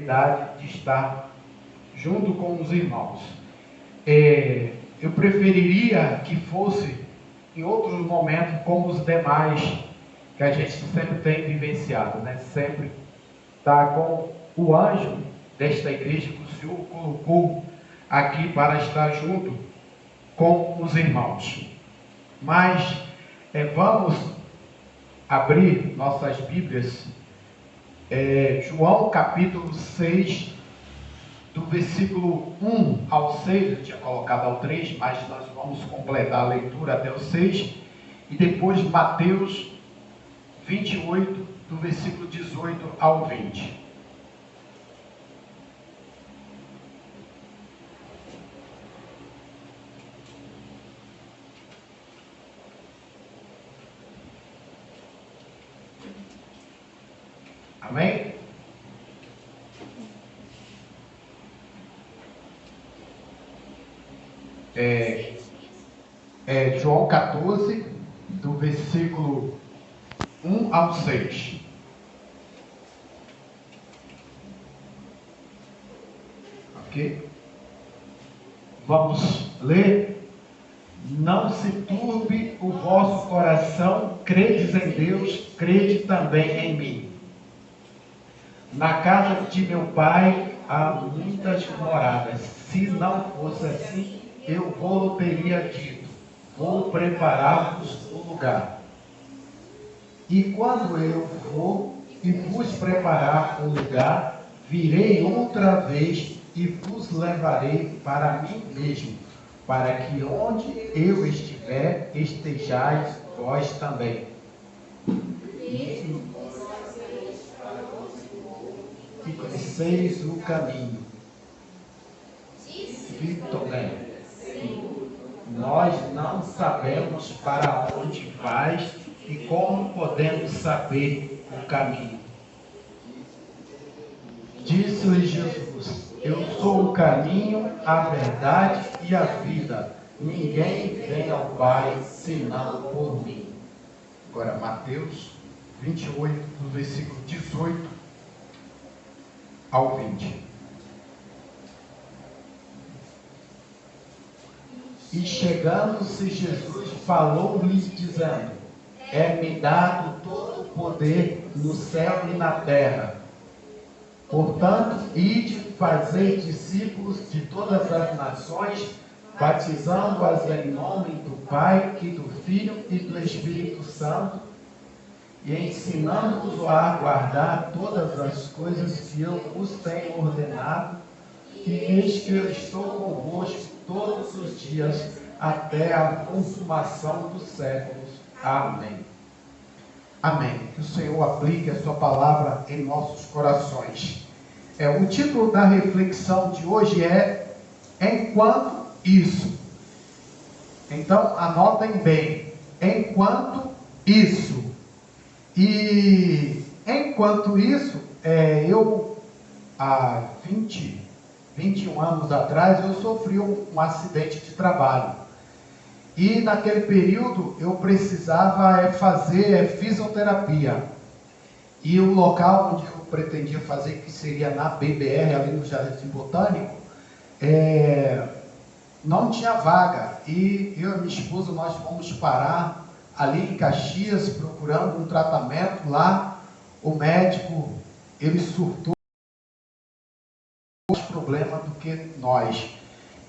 oportunidade de estar junto com os irmãos. Eu preferiria que fosse em outros momentos como os demais que a gente sempre tem vivenciado, né? Sempre está com o anjo desta igreja que o Senhor colocou aqui para estar junto com os irmãos. Mas vamos abrir nossas Bíblias, João capítulo 6, do versículo 1 ao 6, eu tinha colocado ao 3, mas nós vamos completar a leitura até o 6, e depois Mateus 28, do versículo 18 ao 20. Amém? João 14, do versículo 1 ao 6. Ok? Vamos ler. Não se turbe o vosso coração, credes em Deus, crede também em mim. Na casa de meu pai há muitas moradas. Se não fosse assim, eu vou teria dito, vou preparar-vos um lugar. E quando eu for e vos preparar um lugar, virei outra vez e vos levarei para mim mesmo, para que onde eu estiver, estejais vós também. E conheceis o caminho. Vitor, nós não sabemos para onde vais e como podemos saber o caminho. Disse-lhe Jesus: eu sou o caminho, a verdade e a vida. Ninguém vem ao Pai senão por mim. Agora, Mateus 28, do versículo 18 ao 20. E chegando-se Jesus, falou-lhes dizendo: é-me dado todo o poder no céu e na terra. Portanto, ide, fazei discípulos de todas as nações, batizando-as em nome do Pai e do Filho e do Espírito Santo, e ensinando-os a guardar todas as coisas que eu vos tenho ordenado, e eis que eu estou convosco todos os dias, até a consumação dos séculos. Amém. Amém. Que o Senhor aplique a sua palavra em nossos corações. O título da reflexão de hoje é Enquanto Isso. Então, anotem bem. Enquanto Isso. E, enquanto isso, eu, há 21 anos atrás, eu sofri um acidente de trabalho. E naquele período eu precisava fazer fisioterapia. E o local onde eu pretendia fazer, que seria na BBR, ali no Jardim Botânico, não tinha vaga. E eu e minha esposa, nós fomos parar ali em Caxias, procurando um tratamento lá. O médico, ele surtou mais problema do que nós.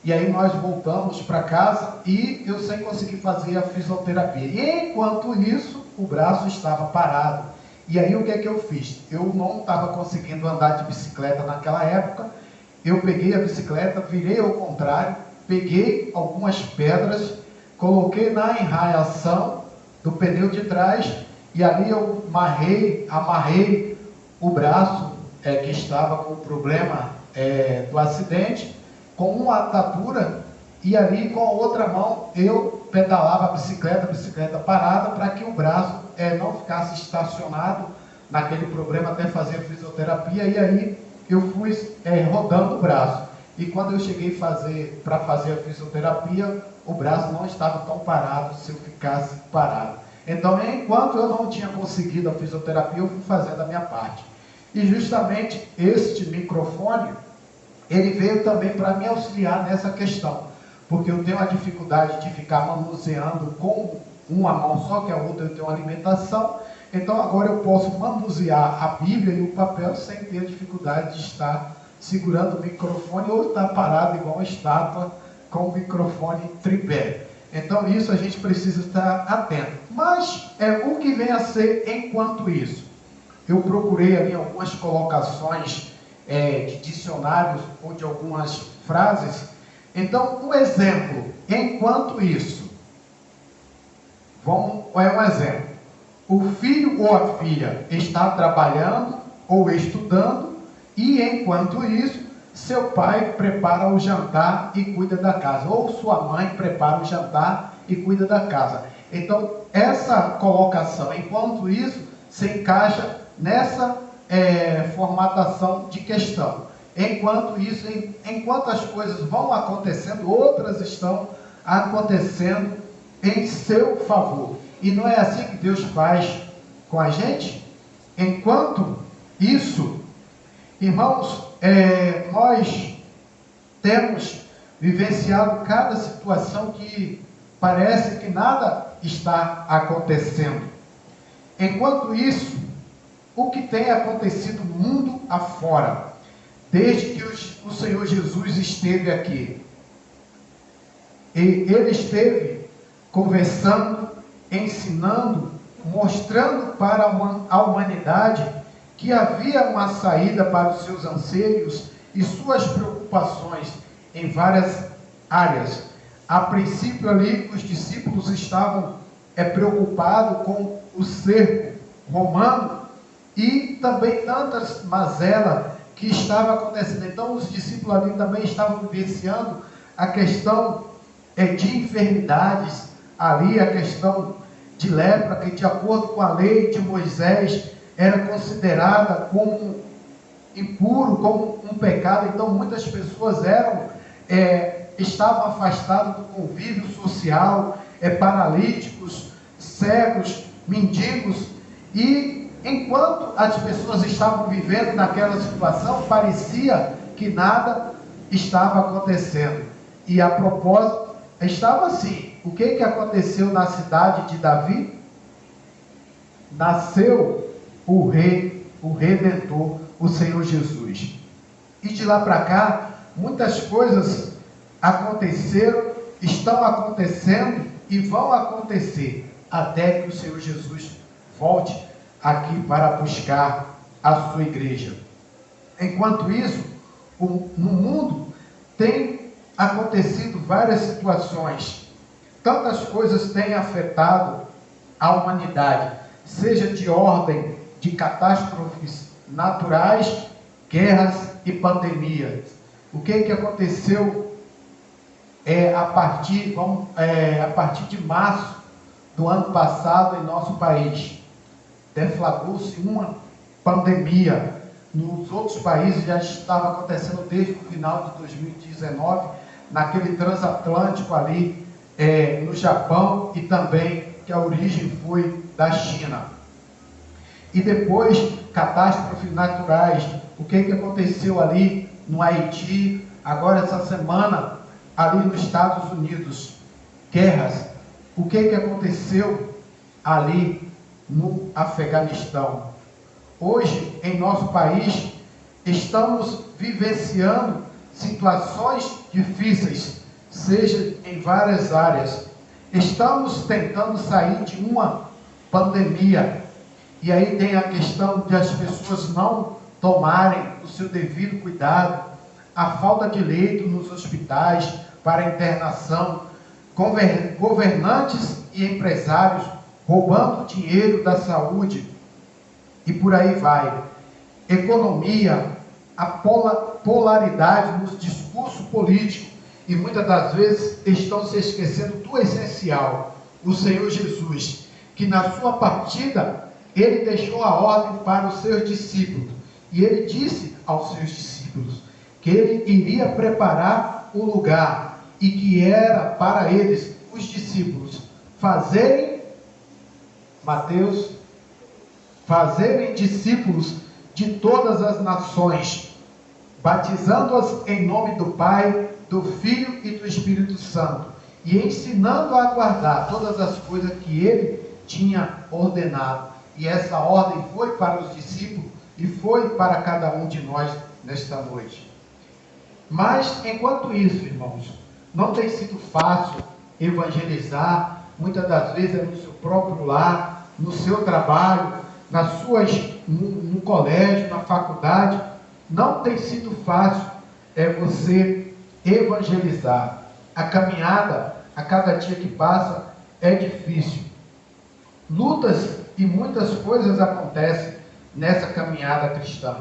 E aí nós voltamos para casa e eu sem conseguir fazer a fisioterapia. E enquanto isso, o braço estava parado. E aí o que é que eu fiz? Eu não estava conseguindo andar de bicicleta naquela época. Eu peguei a bicicleta, virei ao contrário, peguei algumas pedras, coloquei na enraiação do pneu de trás e ali eu amarrei o braço que estava com o problema do acidente com uma atadura, e ali com a outra mão eu pedalava a bicicleta parada, para que o braço não ficasse estacionado naquele problema até fazer a fisioterapia. E aí eu fui rodando o braço, e quando eu cheguei para fazer a fisioterapia, o braço não estava tão parado se eu ficasse parado. Então, enquanto eu não tinha conseguido a fisioterapia, eu fui fazendo a minha parte. E justamente este microfone, ele veio também para me auxiliar nessa questão, porque eu tenho a dificuldade de ficar manuseando com uma mão só, que a outra eu tenho alimentação. Então agora eu posso manusear a Bíblia e o papel sem ter dificuldade de estar segurando o microfone ou estar parado igual uma estátua com o microfone tripé. Então isso a gente precisa estar atento. Mas o que vem a ser enquanto isso? Eu procurei ali algumas colocações de dicionários ou de algumas frases. Então, um exemplo, enquanto isso, um exemplo. O filho ou a filha está trabalhando ou estudando e, enquanto isso, seu pai prepara o jantar e cuida da casa. Ou sua mãe prepara o jantar e cuida da casa. Então, essa colocação, enquanto isso, se encaixa nessa formatação de questão. Enquanto isso, enquanto as coisas vão acontecendo, outras estão acontecendo em seu favor. E não é assim que Deus faz com a gente? Enquanto isso, irmãos, nós temos vivenciado cada situação que parece que nada está acontecendo. Enquanto isso, o que tem acontecido mundo afora, desde que o Senhor Jesus esteve aqui? E Ele esteve conversando, ensinando, mostrando para a humanidade que havia uma saída para os seus anseios e suas preocupações em várias áreas. A princípio ali, os discípulos estavam preocupados com o cerco romano e também tantas mazelas que estava acontecendo. Então os discípulos ali também estavam vivenciando a questão de enfermidades, ali a questão de lepra, que de acordo com a lei de Moisés era considerada como impuro, como um pecado. Então muitas pessoas estavam afastadas do convívio social, paralíticos, cegos, mendigos. E enquanto as pessoas estavam vivendo naquela situação, parecia que nada estava acontecendo. E a propósito, estava assim. O que aconteceu na cidade de Davi? Nasceu o rei, o Redentor, o Senhor Jesus. E de lá para cá, muitas coisas aconteceram, estão acontecendo e vão acontecer até que o Senhor Jesus volte aqui para buscar a sua igreja. Enquanto isso, no mundo tem acontecido várias situações. Tantas coisas têm afetado a humanidade, seja de ordem de catástrofes naturais, guerras e pandemias. O que aconteceu a partir de março do ano passado em nosso país? Deflagrou-se uma pandemia. Nos outros países já estava acontecendo desde o final de 2019, naquele transatlântico ali, no Japão, e também que a origem foi da China. E depois, catástrofes naturais. O que aconteceu ali no Haiti, agora essa semana, ali nos Estados Unidos? Guerras. O que aconteceu ali no Afeganistão? Hoje, em nosso país, estamos vivenciando situações difíceis, seja em várias áreas. Estamos tentando sair de uma pandemia. E aí tem a questão de as pessoas não tomarem o seu devido cuidado, a falta de leito nos hospitais para internação, governantes e empresários roubando dinheiro da saúde, e por aí vai. Economia, a polaridade nos discursos políticos, e muitas das vezes estão se esquecendo do essencial, o Senhor Jesus, que na sua partida, ele deixou a ordem para os seus discípulos, e ele disse aos seus discípulos que ele iria preparar o lugar, e que era para eles, os discípulos, fazerem discípulos de todas as nações, batizando-as em nome do Pai, do Filho e do Espírito Santo, e ensinando a guardar todas as coisas que ele tinha ordenado. E essa ordem foi para os discípulos e foi para cada um de nós nesta noite. Mas, enquanto isso, irmãos, não tem sido fácil evangelizar. Muitas das vezes é no seu próprio lar, no seu trabalho, no colégio, na faculdade. Não tem sido fácil você evangelizar. A caminhada, a cada dia que passa, é difícil. Lutas e muitas coisas acontecem nessa caminhada cristã.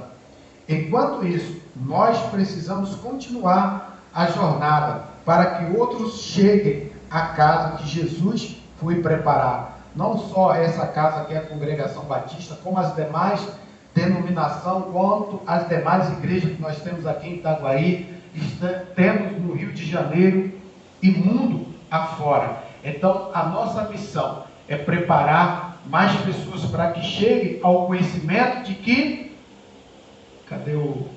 Enquanto isso, nós precisamos continuar a jornada para que outros cheguem à casa que Jesus foi preparar. Não só essa casa que é a Congregação Batista, como as demais denominações, quanto as demais igrejas que nós temos aqui em Itaguaí, temos no Rio de Janeiro e mundo afora. Então, a nossa missão é preparar mais pessoas para que cheguem ao conhecimento de que... Cadê o...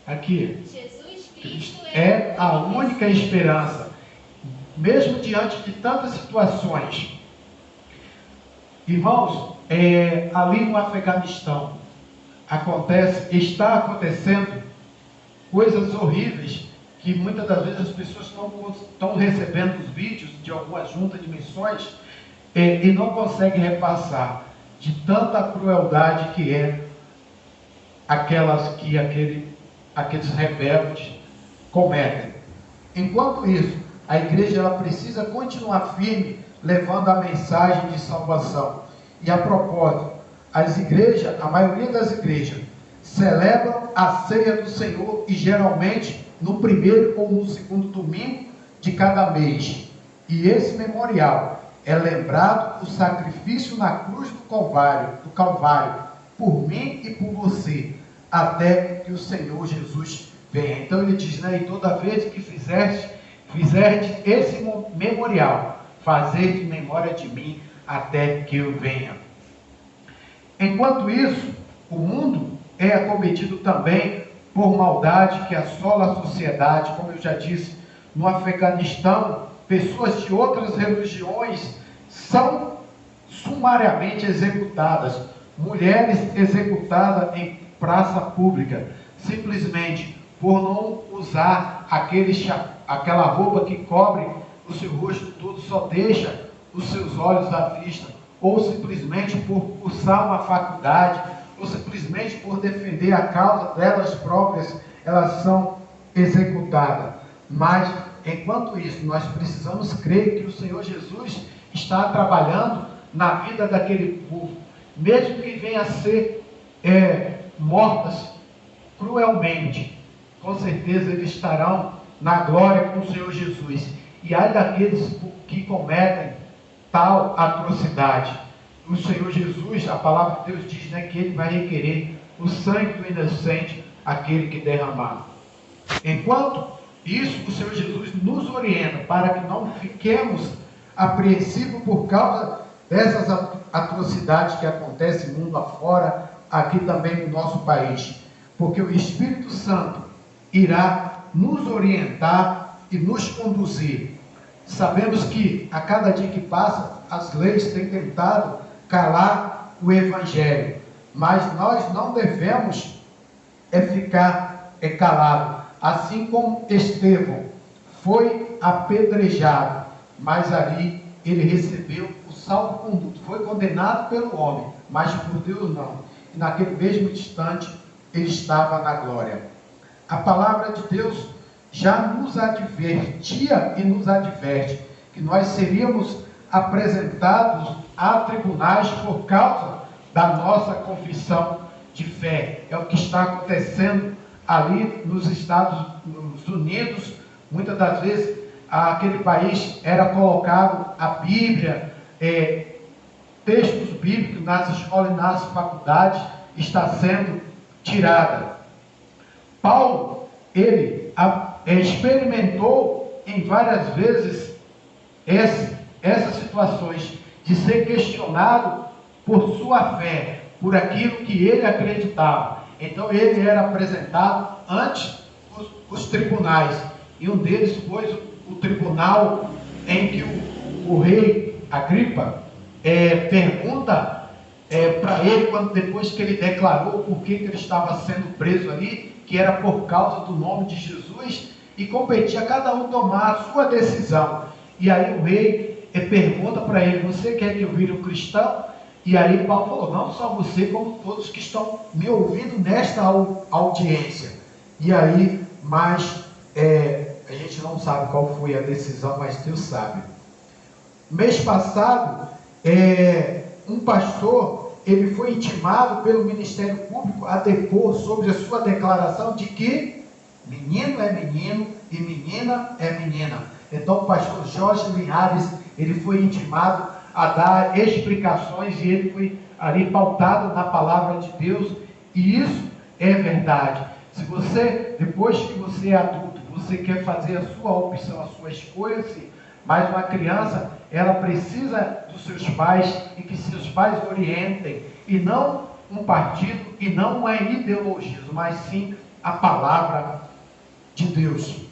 Aqui. Jesus Cristo é a única esperança. Mesmo diante de tantas situações. Irmãos, ali no Afeganistão, está acontecendo coisas horríveis, que muitas das vezes as pessoas estão recebendo os vídeos de alguma junta de missões e não conseguem repassar de tanta crueldade que é aqueles rebeldes cometem. Enquanto isso, a igreja ela precisa continuar firme, levando a mensagem de salvação. E a propósito, a maioria das igrejas celebram a ceia do Senhor e geralmente no primeiro ou no segundo domingo de cada mês. E esse memorial é lembrado o sacrifício na cruz do Calvário, por mim e por você, até que o Senhor Jesus venha. Então ele diz, né, e toda vez que fizerdes esse memorial, fazer de memória de mim, até que eu venha. Enquanto isso, o mundo é acometido também por maldade que assola a sociedade. Como eu já disse, no Afeganistão, pessoas de outras religiões são sumariamente executadas. Mulheres executadas em praça pública, simplesmente por não usar aquela roupa que cobre o seu rosto todo, só deixa os seus olhos à vista, ou simplesmente por cursar uma faculdade, ou simplesmente por defender a causa delas próprias, elas são executadas. Mas, enquanto isso, nós precisamos crer que o Senhor Jesus está trabalhando na vida daquele povo, mesmo que venha a ser mortas cruelmente, com certeza eles estarão na glória com o Senhor Jesus. E ai daqueles que cometem tal atrocidade. O Senhor Jesus, a palavra de Deus diz, né, que ele vai requerer o sangue do inocente, aquele que derramar. Enquanto isso, o Senhor Jesus nos orienta para que não fiquemos apreensivos por causa dessas atrocidades que acontecem mundo afora, aqui também no nosso país. Porque o Espírito Santo irá nos orientar e nos conduzir. Sabemos que a cada dia que passa, as leis têm tentado calar o Evangelho, mas nós não devemos ficar calados. Assim como Estevão foi apedrejado, mas ali ele recebeu o salvo-conduto, foi condenado pelo homem, mas por Deus não. E naquele mesmo instante ele estava na glória. A palavra de Deus já nos advertia e nos adverte que nós seríamos apresentados a tribunais por causa da nossa confissão de fé. É o que está acontecendo ali nos Estados Unidos. Muitas das vezes aquele país era colocado a Bíblia, textos bíblicos nas escolas e nas faculdades, está sendo tirada. Paulo, ele experimentou em várias vezes essas situações de ser questionado por sua fé, por aquilo que ele acreditava. Então ele era apresentado ante os tribunais, e um deles foi o tribunal em que o rei Agripa pergunta para ele, depois que ele declarou por que ele estava sendo preso ali, que era por causa do nome de Jesus, e competia a cada um tomar a sua decisão. E aí o rei pergunta para ele: você quer que eu vire um cristão? E aí Paulo falou: não só você, como todos que estão me ouvindo nesta audiência. E aí, mas a gente não sabe qual foi a decisão, mas Deus sabe. Mês passado, um pastor, ele foi intimado pelo Ministério Público a depor sobre a sua declaração de que menino é menino e menina é menina. Então o pastor Jorge Linhares, ele foi intimado a dar explicações, e ele foi ali pautado na palavra de Deus, e isso é verdade. Se você, depois que você é adulto, você quer fazer a sua opção, a sua escolha, sim, mas uma criança, ela precisa dos seus pais, e que seus pais orientem, e não um partido, e não uma ideologia, mas sim a palavra de Deus.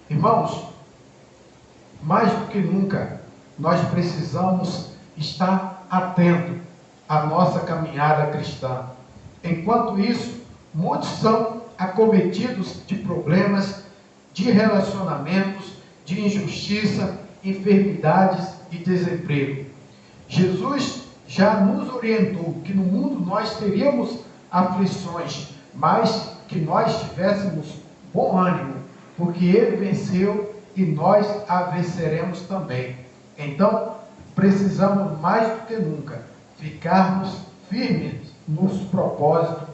Irmãos, mais do que nunca, nós precisamos estar atentos à nossa caminhada cristã. Enquanto isso, muitos são acometidos de problemas, de relacionamentos, de injustiça, enfermidades e desemprego. Jesus já nos orientou que no mundo nós teríamos aflições, mas que nós tivéssemos bom ânimo, porque Ele venceu e nós a venceremos também. Então, precisamos mais do que nunca ficarmos firmes nos propósitos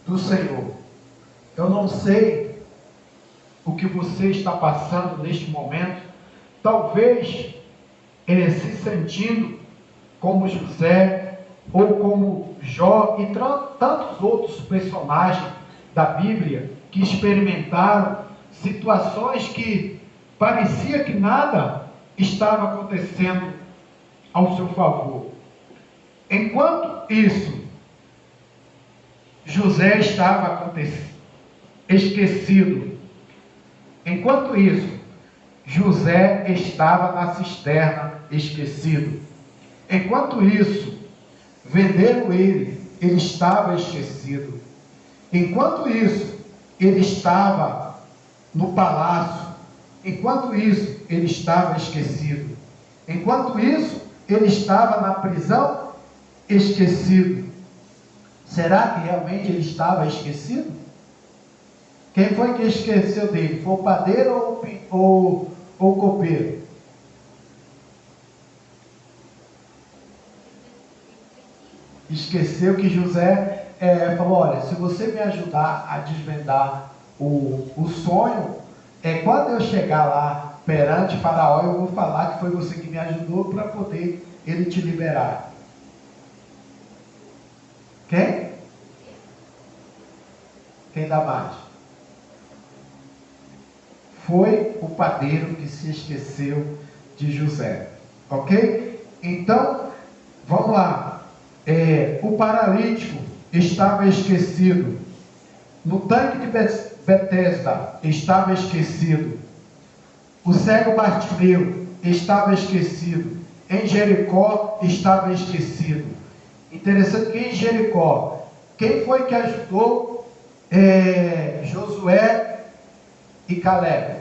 do Senhor. Eu não sei o que você está passando neste momento, talvez se sentindo como José, ou como Jó e tantos outros personagens da Bíblia que experimentaram situações que parecia que nada estava acontecendo ao seu favor. Enquanto isso, José estava esquecido. Enquanto isso, José estava na cisterna, esquecido. Enquanto isso, venderam ele estava esquecido. Enquanto isso, ele estava no palácio. Enquanto isso, ele estava esquecido. Enquanto isso, ele estava na prisão, esquecido. Será que realmente ele estava esquecido? Quem foi que esqueceu dele? Foi o padeiro ou o copeiro? Esqueceu que José falou: olha, se você me ajudar a desvendar o sonho, quando eu chegar lá perante Faraó, eu vou falar que foi você que me ajudou, para poder ele te liberar. Quem? Quem dá mais? Foi o padeiro que se esqueceu de José. Ok? Então, vamos lá. O paralítico estava esquecido. No tanque de Betesda estava esquecido. O cego Bartimeu estava esquecido. Em Jericó estava esquecido. Interessante que em Jericó, quem foi que ajudou Josué e Caleb?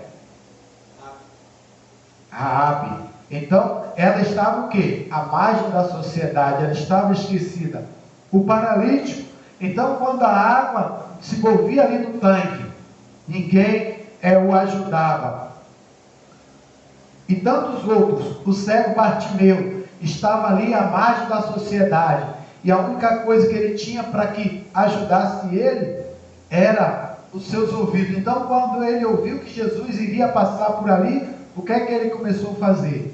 Raabe. Então, ela estava o quê? À margem da sociedade, ela estava esquecida. O paralítico, então, quando a água se movia ali no tanque, ninguém o ajudava. E tantos outros. O cego Bartimeu estava ali à margem da sociedade, e a única coisa que ele tinha para que ajudasse ele era os seus ouvidos. Então, quando ele ouviu que Jesus iria passar por ali, o que é que ele começou a fazer?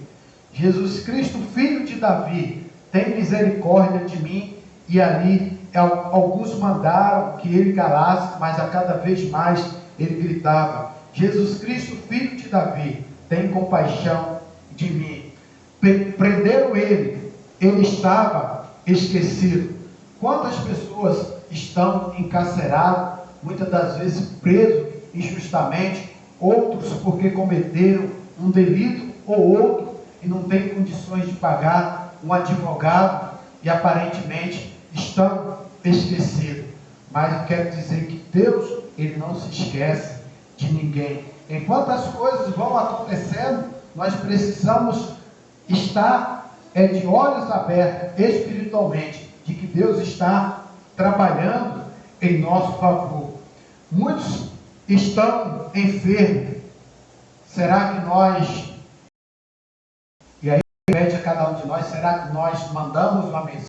Jesus Cristo, filho de Davi, tem misericórdia de mim. E ali alguns mandaram que ele calasse, mas a cada vez mais ele gritava: Jesus Cristo, filho de Davi, tem compaixão de mim. Prenderam ele estava esquecido. Quantas pessoas estão encarceradas, muitas das vezes presos injustamente, outros porque cometeram um delito ou outro e não têm condições de pagar um advogado e aparentemente estão esquecidos. Mas eu quero dizer que Deus, Ele não se esquece de ninguém. Enquanto as coisas vão acontecendo, nós precisamos estar de olhos abertos espiritualmente, de que Deus está trabalhando em nosso favor. Muitos estão enfermos. Será que nós, e aí pede a cada um de nós, será que nós mandamos uma mensagem